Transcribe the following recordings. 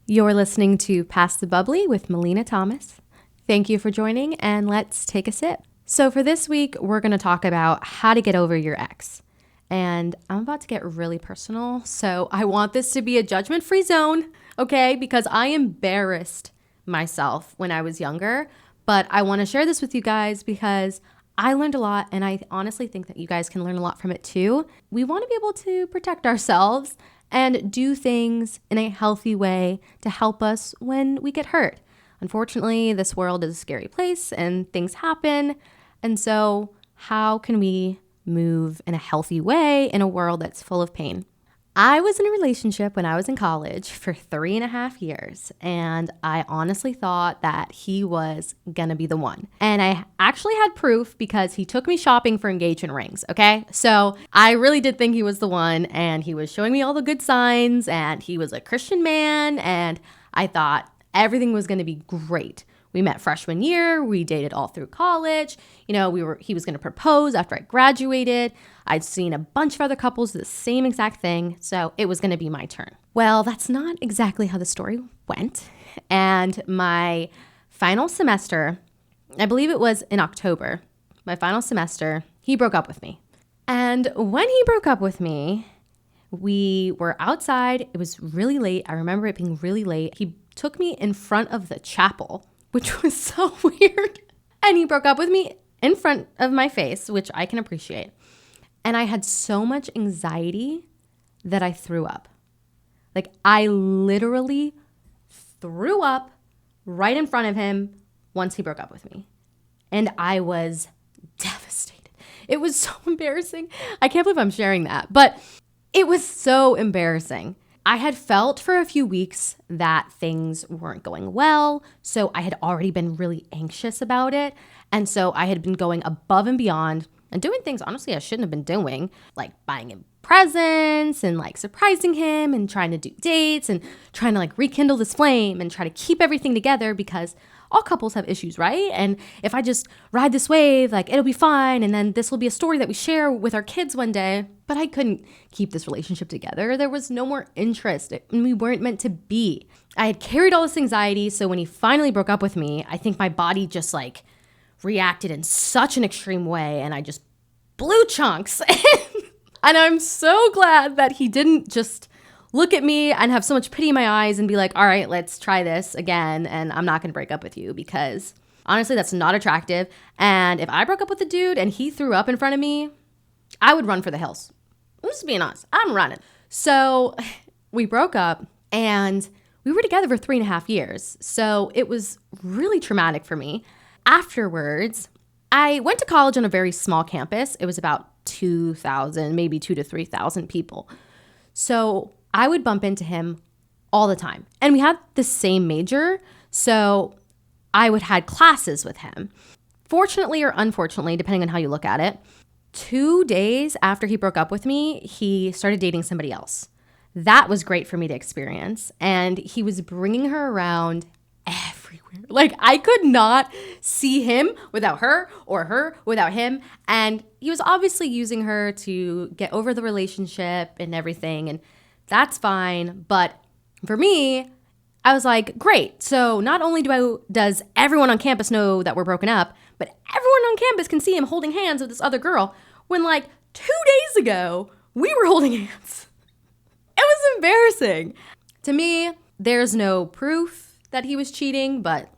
You're listening to Pass the Bubbly with Melina Thomas. Thank you for joining, and let's take a sip. So for this week, we're going to talk about how to get over your ex. And I'm about to get really personal, so I want this to be a judgment-free zone, okay? Because I embarrassed myself when I was younger, but I want to share this with you guys because I learned a lot, and I honestly think that you guys can learn a lot from it too. We want to be able to protect ourselves and do things in a healthy way to help us when we get hurt. Unfortunately, this world is a scary place and things happen. And so how can we move in a healthy way in a world that's full of pain? I was in a relationship when I was in college for 3.5 years, and I honestly thought that he was gonna be the one. And I actually had proof because he took me shopping for engagement rings, okay? So I really did think he was the one, and he was showing me all the good signs, and he was a Christian man, and I thought everything was gonna be great. We met freshman year, we dated all through college. He was gonna propose after I graduated. I'd seen a bunch of other couples do the same exact thing, so it was gonna be my turn. Well, that's not exactly how the story went. And my final semester, I believe it was in October, my final semester, he broke up with me. And when he broke up with me, we were outside. It was really late. I remember it being really late. He took me in front of the chapel, which was so weird. And he broke up with me in front of my face, which I can appreciate. And I had so much anxiety that I threw up. Like, I literally threw up right in front of him once he broke up with me. And I was devastated. It was so embarrassing. I can't believe I'm sharing that, but it was so embarrassing. I had felt for a few weeks that things weren't going well, so I had already been really anxious about it. And so I had been going above and beyond and doing things, honestly, I shouldn't have been doing, like buying him presents and like surprising him and trying to do dates and trying to like rekindle this flame and try to keep everything together because all couples have issues, right? And if I just ride this wave, like it'll be fine. And then this will be a story that we share with our kids one day. But I couldn't keep this relationship together. There was no more interest and we weren't meant to be. I had carried all this anxiety. So when he finally broke up with me, I think my body just like reacted in such an extreme way and I just blew chunks. And I'm so glad that he didn't just look at me and have so much pity in my eyes and be like, all right, let's try this again. And I'm not going to break up with you because honestly, that's not attractive. And if I broke up with a dude and he threw up in front of me, I would run for the hills. I'm just being honest. I'm running. So we broke up and we were together for 3.5 years. So it was really traumatic for me. Afterwards, I went to college on a very small campus. It was about 2,000, maybe 2,000 to 3,000 people. So I would bump into him all the time. And we had the same major, so I would had classes with him. Fortunately or unfortunately, depending on how you look at it, 2 days after he broke up with me, he started dating somebody else. That was great for me to experience. And he was bringing her around everywhere. Like I could not see him without her or her without him. And he was obviously using her to get over the relationship and everything. And that's fine. But for me, I was like, great. So not only does everyone on campus know that we're broken up, but everyone on campus can see him holding hands with this other girl when like 2 days ago, we were holding hands. It was embarrassing. To me, there's no proof that he was cheating, but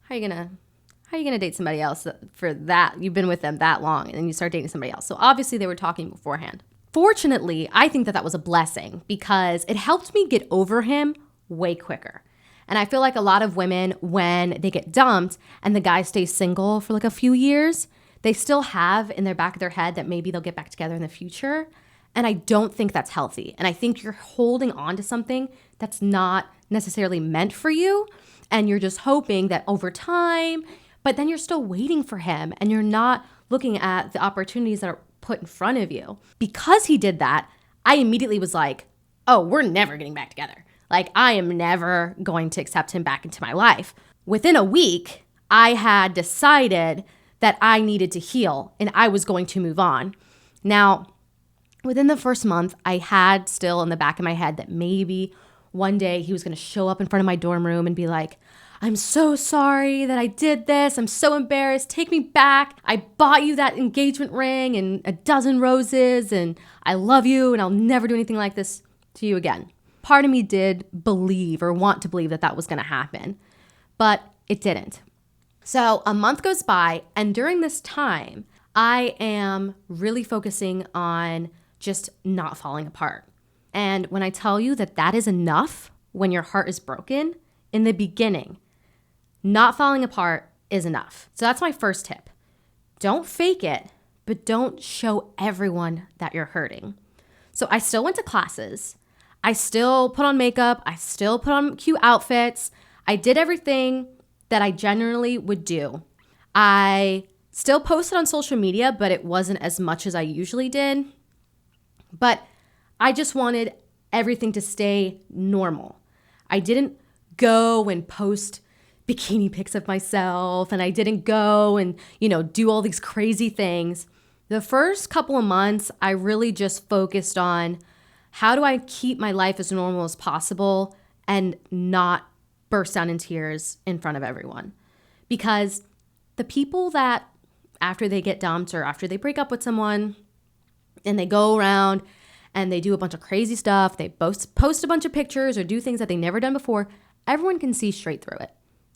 how are you gonna date somebody else for that? You've been with them that long and then you start dating somebody else. So obviously they were talking beforehand. Fortunately, I think that was a blessing because it helped me get over him way quicker. And I feel like a lot of women, when they get dumped and the guy stays single for like a few years, they still have in their back of their head that maybe they'll get back together in the future. And I don't think that's healthy. And I think you're holding on to something that's not necessarily meant for you. And you're just hoping that over time, but then you're still waiting for him and you're not looking at the opportunities that are put in front of you. Because he did that, I immediately was like, oh, we're never getting back together. Like, I am never going to accept him back into my life. Within a week, I had decided that I needed to heal and I was going to move on. Now, within the first month, I had still in the back of my head that maybe one day he was going to show up in front of my dorm room and be like, I'm so sorry that I did this. I'm so embarrassed. Take me back. I bought you that engagement ring and a dozen roses, and I love you, and I'll never do anything like this to you again. Part of me did believe or want to believe that that was going to happen, but it didn't. So a month goes by, and during this time, I am really focusing on just not falling apart. And when I tell you that that is enough when your heart is broken, in the beginning, not falling apart is enough. So that's my first tip. Don't fake it, but don't show everyone that you're hurting. So I still went to classes. I still put on makeup. I still put on cute outfits. I did everything that I generally would do. I still posted on social media, but it wasn't as much as I usually did. But I just wanted everything to stay normal. I didn't go and post bikini pics of myself, and I didn't go and, do all these crazy things. The first couple of months, I really just focused on how do I keep my life as normal as possible and not burst down in tears in front of everyone. Because the people that after they get dumped or after they break up with someone and they go around and they do a bunch of crazy stuff, they post a bunch of pictures or do things that they never done before, everyone can see straight through it.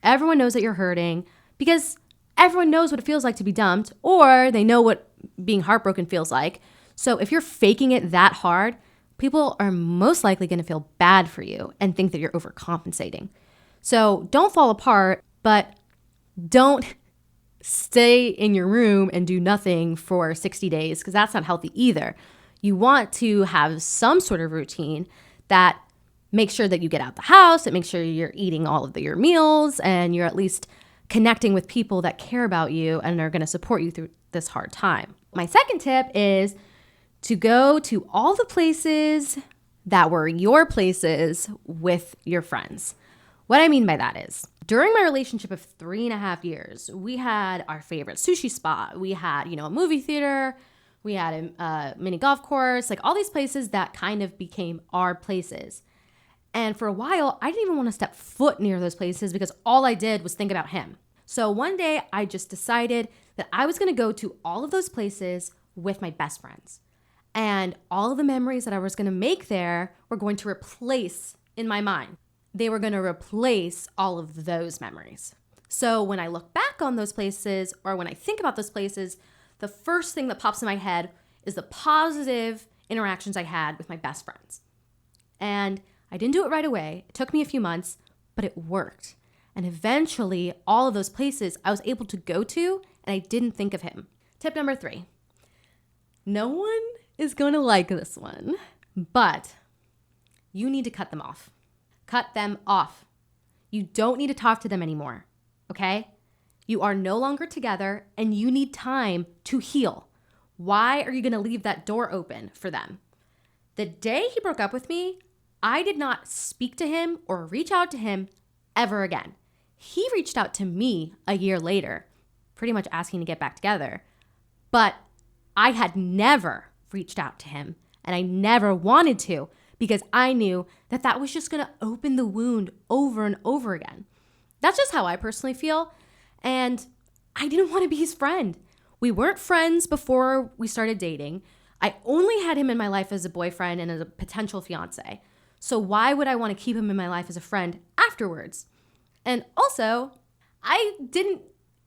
Everyone knows that you're hurting because everyone knows what it feels like to be dumped, or they know what being heartbroken feels like. So if you're faking it that hard, people are most likely going to feel bad for you and think that you're overcompensating. So don't fall apart, but don't stay in your room and do nothing for 60 days because that's not healthy either. You want to have some sort of routine that makes sure that you get out the house, that makes sure you're eating all of your meals, and you're at least connecting with people that care about you and are going to support you through this hard time. My second tip is to go to all the places that were your places with your friends. What I mean by that is, during my relationship of 3.5 years, we had our favorite sushi spot. We had, a movie theater. We had a mini golf course, like all these places that kind of became our places. And for a while, I didn't even want to step foot near those places because all I did was think about him. So one day I just decided that I was going to go to all of those places with my best friends. And all of the memories that I was going to make there were going to replace in my mind. They were going to replace all of those memories. So when I look back on those places or when I think about those places, the first thing that pops in my head is the positive interactions I had with my best friends. And I didn't do it right away. It took me a few months, but it worked. And eventually, all of those places I was able to go to, and I didn't think of him. Tip number 3. No one is going to like this one, but you need to cut them off. Cut them off. You don't need to talk to them anymore, okay? You are no longer together, and you need time to heal. Why are you going to leave that door open for them? The day he broke up with me, I did not speak to him or reach out to him ever again. He reached out to me a year later, pretty much asking to get back together. But I had never reached out to him, and I never wanted to because I knew that that was just going to open the wound over and over again. That's just how I personally feel, and I didn't want to be his friend. We weren't friends before we started dating. I only had him in my life as a boyfriend and as a potential fiance. So why would I want to keep him in my life as a friend afterwards? And also, I didn't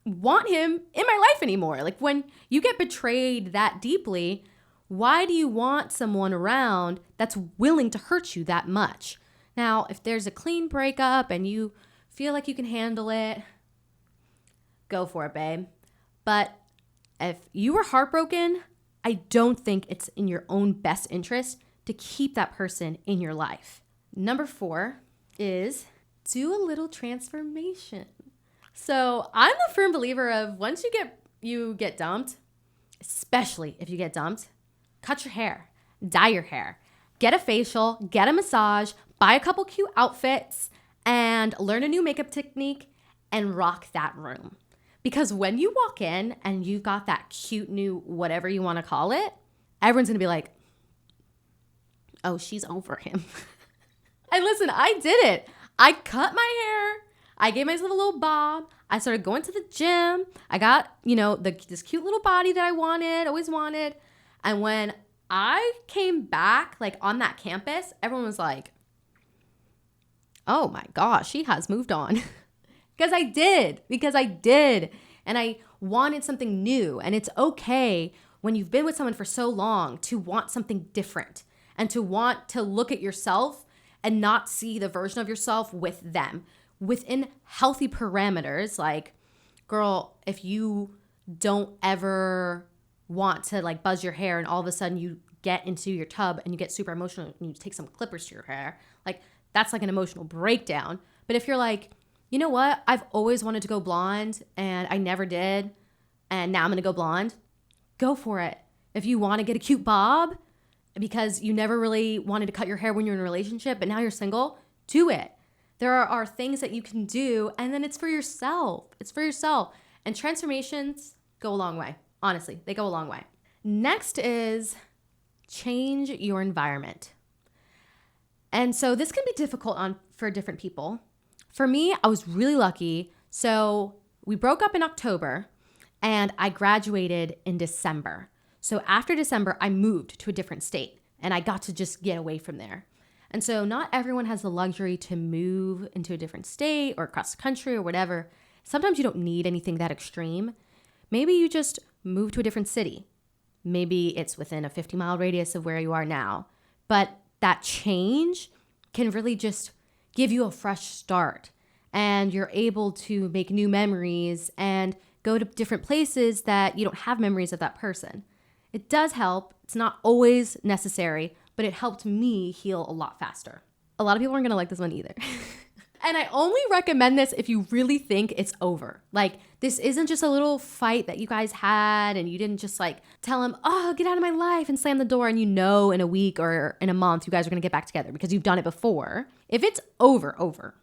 want him in my life anymore. Like when you get betrayed that deeply, why do you want someone around that's willing to hurt you that much? Now, if there's a clean breakup and you feel like you can handle it, go for it, babe. But if you were heartbroken, I don't think it's in your own best interest to keep that person in your life. Number 4 is do a little transformation. So I'm a firm believer of once you get dumped, especially if you get dumped, cut your hair, dye your hair, get a facial, get a massage, buy a couple cute outfits, and learn a new makeup technique and rock that room. Because when you walk in and you've got that cute new whatever you want to call it, everyone's going to be like, oh, she's over him. And listen, I did it. I cut my hair. I gave myself a little bob. I started going to the gym. I got, this cute little body that I wanted, always wanted. And when I came back, like on that campus, everyone was like, oh my gosh, she has moved on. Because I did. And I wanted something new. And it's okay when you've been with someone for so long to want something different and to want to look at yourself and not see the version of yourself with them within healthy parameters. Like, girl, if you don't ever want to like buzz your hair and all of a sudden you get into your tub and you get super emotional and you take some clippers to your hair, like that's like an emotional breakdown. But if you're like, you know what, I've always wanted to go blonde and I never did, and now I'm gonna go blonde, go for it. If you want to get a cute bob because you never really wanted to cut your hair when you're in a relationship but now you're single, do it. There are things that you can do, and then it's for yourself. It's for yourself. And transformations go a long way. Honestly, they go a long way. Next is change your environment. And so this can be difficult for different people. For me, I was really lucky. So we broke up in October and I graduated in December. So after December, I moved to a different state and I got to just get away from there. And so not everyone has the luxury to move into a different state or across the country or whatever. Sometimes you don't need anything that extreme. Maybe you just move to a different city. Maybe it's within a 50-mile radius of where you are now. But that change can really just give you a fresh start. And you're able to make new memories and go to different places that you don't have memories of that person. It does help. It's not always necessary, but it helped me heal a lot faster. A lot of people aren't gonna like this one either. And I only recommend this if you really think it's over. Like, this isn't just a little fight that you guys had and you didn't just like tell him, oh, get out of my life and slam the door, and in a week or in a month you guys are gonna get back together because you've done it before. If it's over,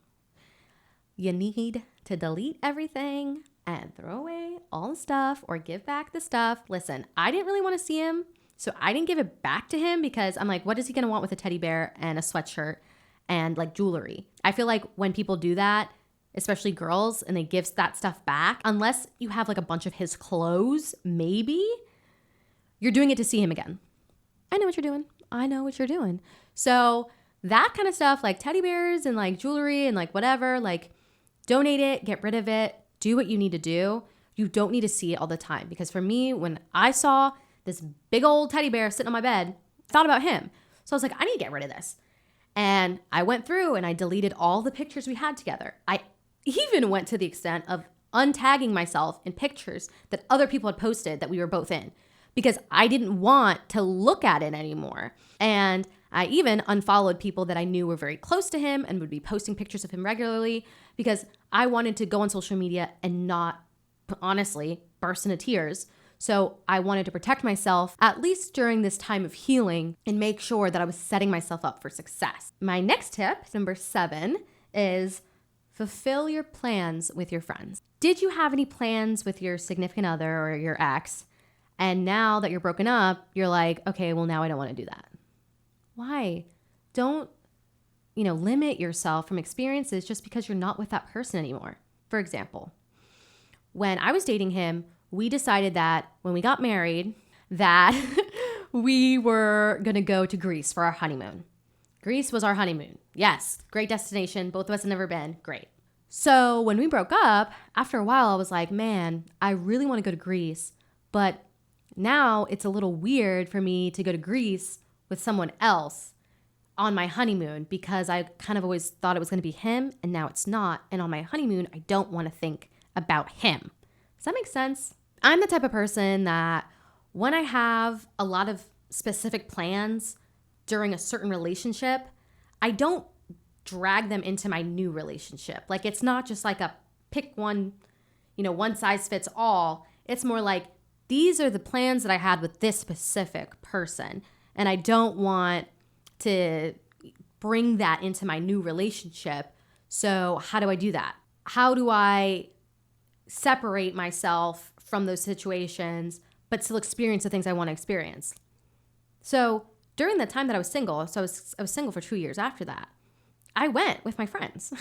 you need to delete everything and throw away all the stuff or give back the stuff. Listen, I didn't really want to see him, so I didn't give it back to him because I'm like, what is he going to want with a teddy bear and a sweatshirt and like jewelry? I feel like when people do that, especially girls, and they give that stuff back, unless you have like a bunch of his clothes, maybe you're doing it to see him again. I know what you're doing. So that kind of stuff, like teddy bears and like jewelry and like whatever, like donate it, get rid of it, do what you need to do. You don't need to see it all the time. Because for me, when I saw this big old teddy bear sitting on my bed, I thought about him. So I was like, I need to get rid of this. And I went through and I deleted all the pictures we had together. I even went to the extent of untagging myself in pictures that other people had posted that we were both in, because I didn't want to look at it anymore. And I even unfollowed people that I knew were very close to him and would be posting pictures of him regularly, because I wanted to go on social media and not, honestly, burst into tears. So I wanted to protect myself, at least during this time of healing, and make sure that I was setting myself up for success. My next tip, number 7, is fulfill your plans with your friends. Did you have any plans with your significant other or your ex? And now that you're broken up, you're like, okay, well, now I don't want to do that. Why? Don't, limit yourself from experiences just because you're not with that person anymore. For example, when I was dating him, we decided that when we got married that we were going to go to Greece for our honeymoon. Greece was our honeymoon. Yes, great destination. Both of us had never been. Great. So when we broke up, after a while, I was like, man, I really want to go to Greece, but now it's a little weird for me to go to Greece with someone else on my honeymoon, because I kind of always thought it was going to be him, and now it's not. And on my honeymoon, I don't want to think about him. Does that make sense? I'm the type of person that when I have a lot of specific plans during a certain relationship, I don't drag them into my new relationship. Like, it's not just like a pick one, one size fits all. It's more like, these are the plans that I had with this specific person, and I don't want to bring that into my new relationship. So how do I do that? How do I separate myself from those situations but still experience the things I want to experience? So during the time that I was single, so I was single for 2 years after that, I went with my friends.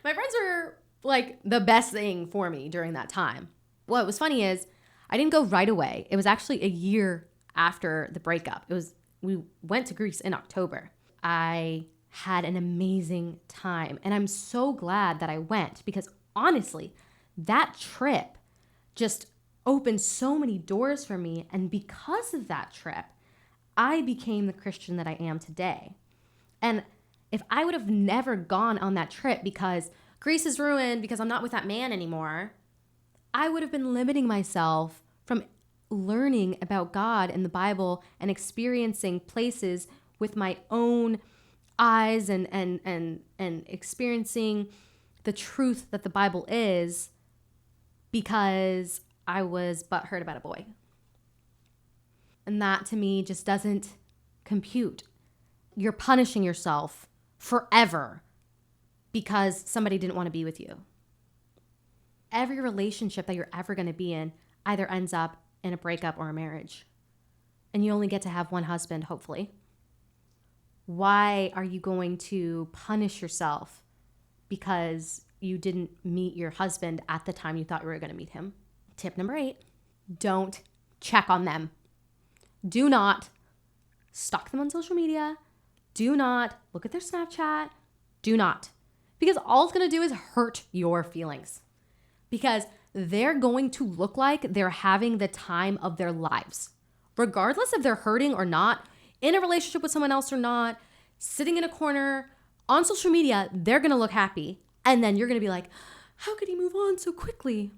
My friends were like the best thing for me during that time. What was funny is I didn't go right away. It was actually a year after the breakup. We went to Greece in October. I had an amazing time, and I'm so glad that I went because honestly, that trip just opened so many doors for me, and because of that trip, I became the Christian that I am today. And if I would have never gone on that trip because Greece is ruined because I'm not with that man anymore, I would have been limiting myself from learning about God and the Bible and experiencing places with my own eyes and experiencing the truth that the Bible is because I was butthurt about a boy. And that to me just doesn't compute. You're punishing yourself forever because somebody didn't want to be with you. Every relationship that you're ever going to be in either ends up in a breakup or a marriage. And you only get to have one husband, hopefully. Why are you going to punish yourself because you didn't meet your husband at the time you thought you were going to meet him? Tip number 8, don't check on them. Do not stalk them on social media. Do not look at their Snapchat. Do not. Because all it's going to do is hurt your feelings. Because they're going to look like they're having the time of their lives. Regardless if they're hurting or not, in a relationship with someone else or not, sitting in a corner, on social media, they're going to look happy. And then you're going to be like, how could he move on so quickly?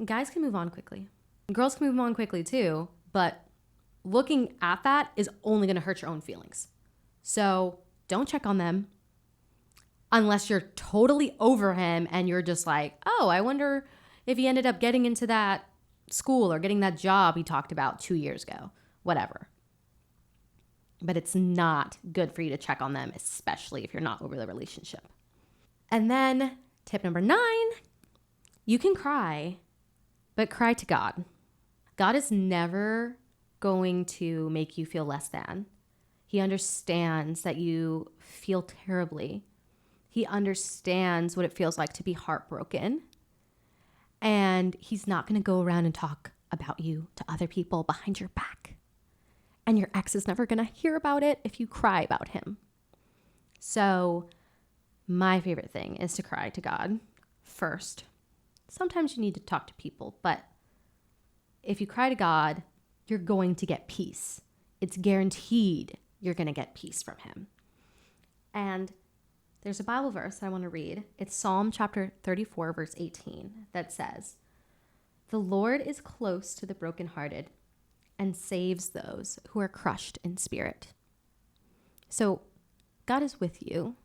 Guys can move on quickly. Girls can move on quickly too. But looking at that is only going to hurt your own feelings. So don't check on them unless you're totally over him and you're just like, oh, I wonder if he ended up getting into that school or getting that job he talked about 2 years ago, whatever. But it's not good for you to check on them, especially if you're not over the relationship. And then tip number 9, you can cry, but cry to God. God is never going to make you feel less than. He understands that you feel terribly. He understands what it feels like to be heartbroken. And he's not going to go around and talk about you to other people behind your back. And your ex is never going to hear about it if you cry about him. So my favorite thing is to cry to God first. Sometimes you need to talk to people, but if you cry to God, you're going to get peace. It's guaranteed you're going to get peace from him. And there's a Bible verse I want to read. It's Psalm chapter 34, verse 18, that says, "The Lord is close to the brokenhearted and saves those who are crushed in spirit." So God is with you,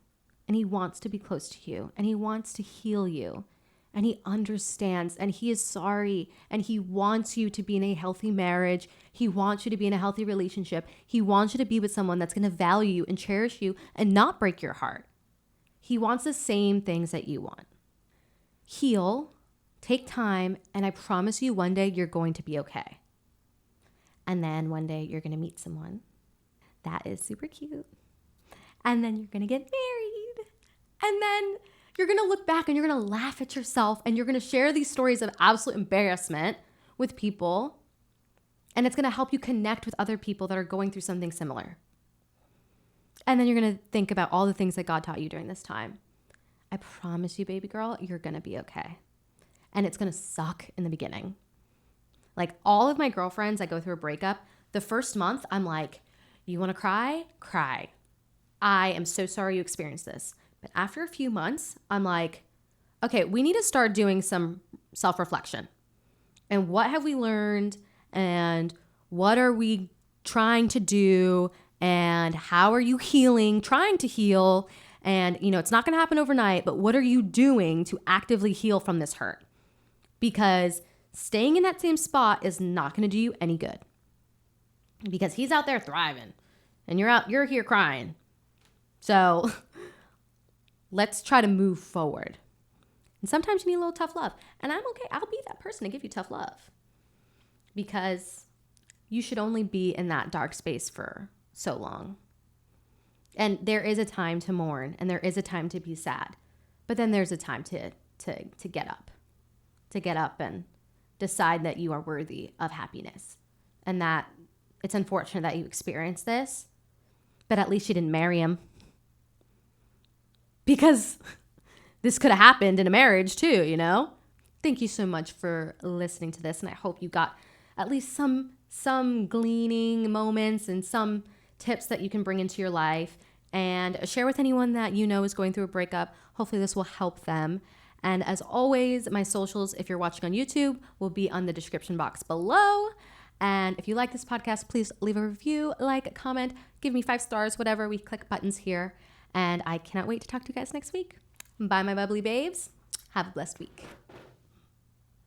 and he wants to be close to you, and he wants to heal you, and he understands, and he is sorry, and he wants you to be in a healthy marriage. He wants you to be in a healthy relationship. He wants you to be with someone that's going to value you and cherish you and not break your heart. He wants the same things that you want. Heal, take time, and I promise you one day you're going to be okay. And then one day you're going to meet someone that is super cute. And then you're going to get married. And then you're going to look back and you're going to laugh at yourself and you're going to share these stories of absolute embarrassment with people. And it's going to help you connect with other people that are going through something similar. And then you're going to think about all the things that God taught you during this time. I promise you, baby girl, you're going to be okay. And it's going to suck in the beginning. Like all of my girlfriends that go through a breakup, the first month, I'm like, you want to cry? Cry. I am so sorry you experienced this. But after a few months, I'm like, okay, we need to start doing some self-reflection. And what have we learned? And what are we trying to do? And how are you healing, trying to heal? And, it's not going to happen overnight, but what are you doing to actively heal from this hurt? Because staying in that same spot is not going to do you any good. Because he's out there thriving and you're here crying. So let's try to move forward. And sometimes you need a little tough love. And I'm okay. I'll be that person to give you tough love. Because you should only be in that dark space for so long. And there is a time to mourn, and there is a time to be sad. But then there's a time to get up. To get up and decide that you are worthy of happiness. And that it's unfortunate that you experienced this, but at least you didn't marry him. Because this could have happened in a marriage too, you know? Thank you so much for listening to this, and I hope you got at least some gleaning moments and some tips that you can bring into your life and share with anyone that you know is going through a breakup. Hopefully this will help them. And as always, my socials, if you're watching on YouTube, will be on the description box below. And if you like this podcast, please leave a review, like, comment, give me 5 stars, whatever. We click buttons here. And I cannot wait to talk to you guys next week. Bye, my bubbly babes. Have a blessed week.